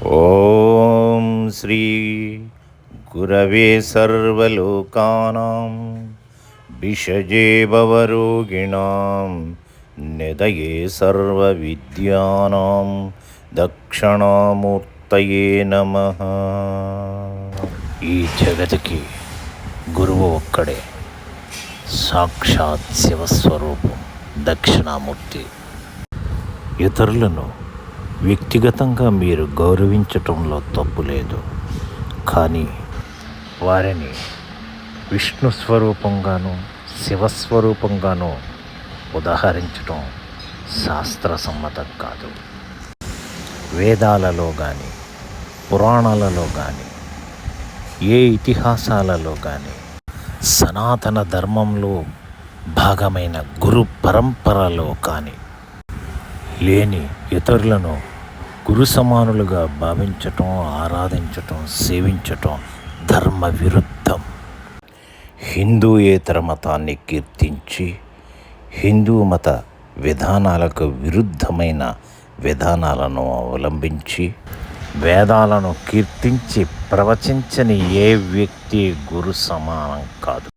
ఓం శ్రీ గురవే సర్వలోకానాం భిషజే భవరోగిణాం నిదయే సర్వవిద్యానాం దక్షిణామూర్తయే నమః. ఈ జగతికి గురువు ఒక్కడే, సాక్షాత్ శివస్వరూపం దక్షిణామూర్తి. ఇతరులను వ్యక్తిగతంగా మీరు గౌరవించటంలో తప్పు లేదు, కానీ వారిని విష్ణు స్వరూపంగాను శివస్వరూపంగాను ఉదాహరించటం శాస్త్రసమ్మతం కాదు. వేదాలలో కానీ పురాణాలలో కానీ ఏ ఇతిహాసాలలో కానీ సనాతన ధర్మంలో భాగమైన గురు పరంపరలో కానీ లేని ఇతరులను గురు సమానులుగా భావించటం, ఆరాధించటం, సేవించటం ధర్మ విరుద్ధం. హిందూయేతర మతాన్ని కీర్తించి హిందూ మత విధానాలకు విరుద్ధమైన విధానాలను అవలంబించి వేదాలను కీర్తించి ప్రవచించని ఏ వ్యక్తి గురు సమానం కాదు.